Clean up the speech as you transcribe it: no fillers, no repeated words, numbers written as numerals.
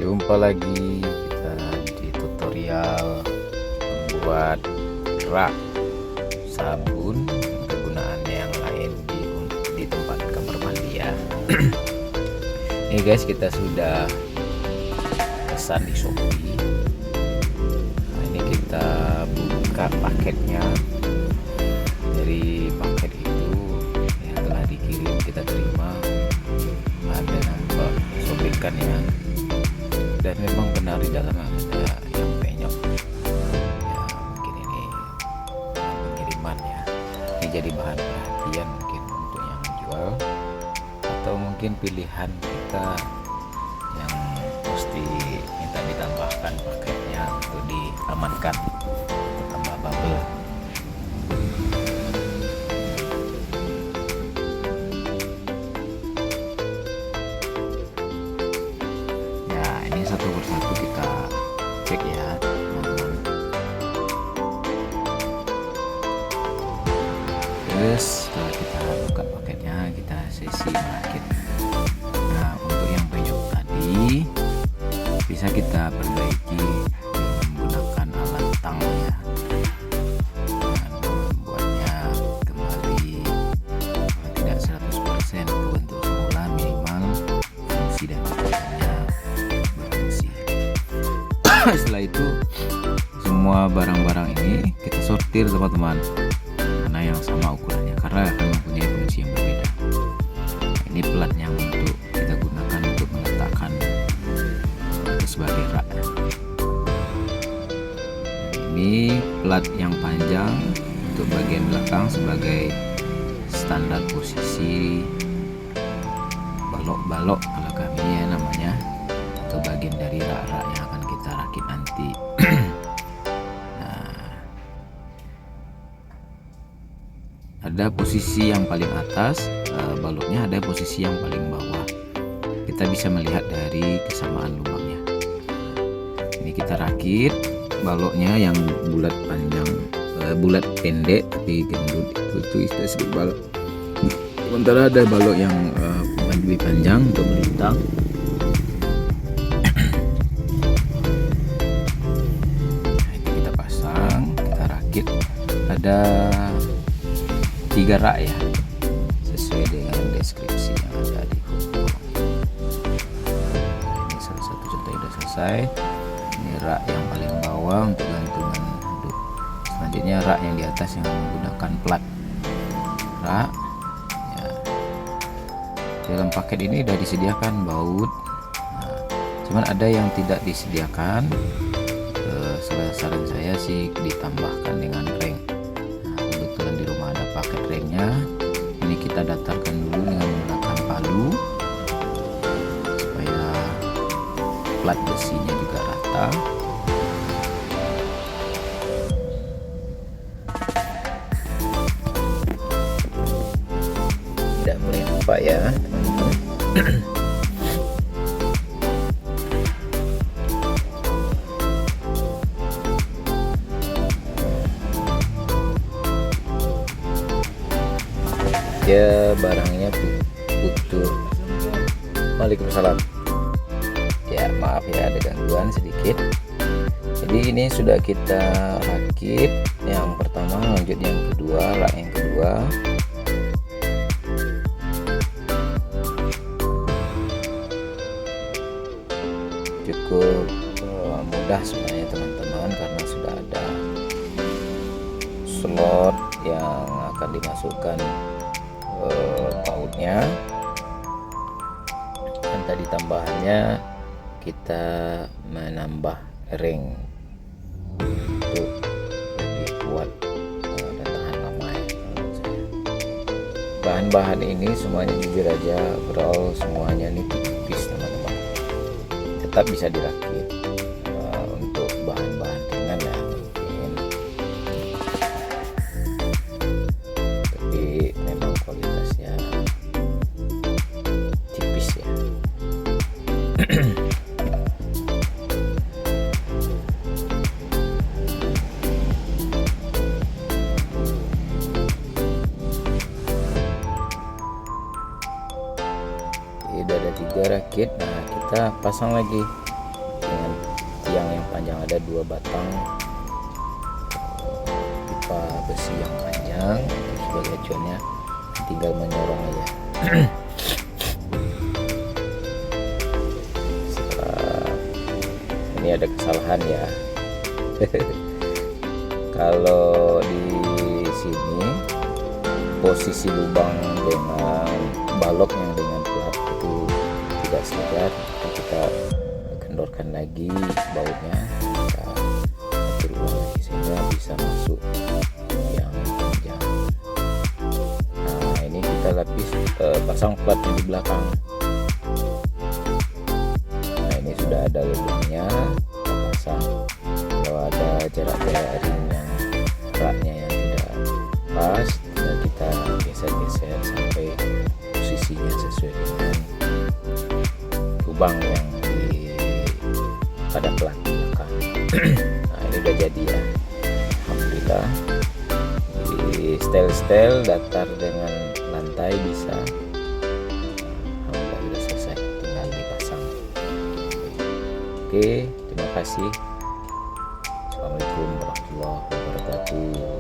Jumpa lagi kita di tutorial membuat rak sabun kegunaannya yang lain di tempat kamar mandi ya. Ini guys, kita sudah pesan di Shopee. Nah, ini kita buka paketnya. Dari paket itu yang telah dikirim kita terima, ada nampak sobekan ya, dan memang benar di dalam ada yang penyok ya. Mungkin ini pengiriman ya, ini jadi bahan perhatian mungkin untuk yang menjual, atau mungkin pilihan kita yang pasti minta ditambahkan paketnya untuk diamankan, tambah bubble. Satu persatu kita cek ya teman-teman. Terus setelah kita buka paketnya, kita sesi merakit. Nah, untuk yang penyok tadi bisa kita perbaiki menggunakan alat tang ya, dan membuatnya kembali tidak 100% ke bentuk semula, minimal fungsi dan kegunaannya. Setelah itu semua barang-barang ini kita sortir teman-teman, mana yang sama ukurannya karena akan mempunyai fungsi yang berbeda. Ini platnya untuk kita gunakan untuk meletakkan sebagai rak. Ini plat yang panjang untuk bagian belakang sebagai standar posisi balok-balok kalau kami ya namanya, atau bagian dari rak-rak yang akan kita rakit nanti. Nah, ada posisi yang paling atas baloknya, ada posisi yang paling bawah. Kita bisa melihat dari kesamaan lubangnya. Ini kita rakit baloknya yang bulat panjang, bulat pendek tapi gendut, itu disebut balok. Sementara ada balok yang lebih panjang untuk melintang. Ada 3 rak ya, sesuai dengan deskripsi yang ada di foto. Ini salah satu contoh sudah selesai. Ini rak yang paling bawah untuk gantungan handuk. Selanjutnya rak yang di atas yang menggunakan plat rak ya. Dalam paket ini sudah disediakan baut. Nah, cuman ada yang tidak disediakan. Saran saya sih ditambahkan dengan ring. Kebetulan di rumah ada paket ringnya. Ini kita datarkan dulu dengan menggunakan palu supaya plat besinya juga rata. Tidak melempak ya teman-teman. Ya, barangnya butuh. Waalaikumsalam. Ya, maaf ya ada gangguan sedikit. Jadi ini sudah kita rakit yang pertama, lanjut yang kedua, rak yang kedua. Cukup mudah sebenarnya teman-teman, karena sudah ada slot yang akan dimasukkan bautnya, dan tadi tambahannya kita menambah ring untuk lebih kuat dan tahan lama ya. Bahan-bahan ini semuanya jujur aja bro, semuanya ini tipis teman-teman, tetap bisa dirakit. Untuk bahan-bahan ringan ya mungkin, tapi memang kualitasnya tipis ya. Udah ada 3 rakit. Nah, kita pasang lagi panjang, ada 2 batang pipa besi yang panjang sebagai acuannya, tinggal menyorong aja. Ini ada kesalahan ya. Kalau di sini posisi lubang dengan balok yang dengan plat itu tidak segar, kita kendorkan lagi bautnya, kita atur ulang lagi sehingga bisa masuk yang panjang. Nah ini kita lapis pasang platnya di belakang. Nah ini sudah ada lubangnya, kita pasang. Kalau ada jarak-jarak ring yang raknya yang tidak pas, tinggal kita geser-geser sampai posisinya sesuai dengan lubang yang pada plat belakang. Nah ini udah jadi ya, alhamdulillah. Di style datar dengan lantai bisa, alhamdulillah sudah selesai, tinggal dipasang. Oke, terima kasih. Assalamualaikum warahmatullahi wabarakatuh.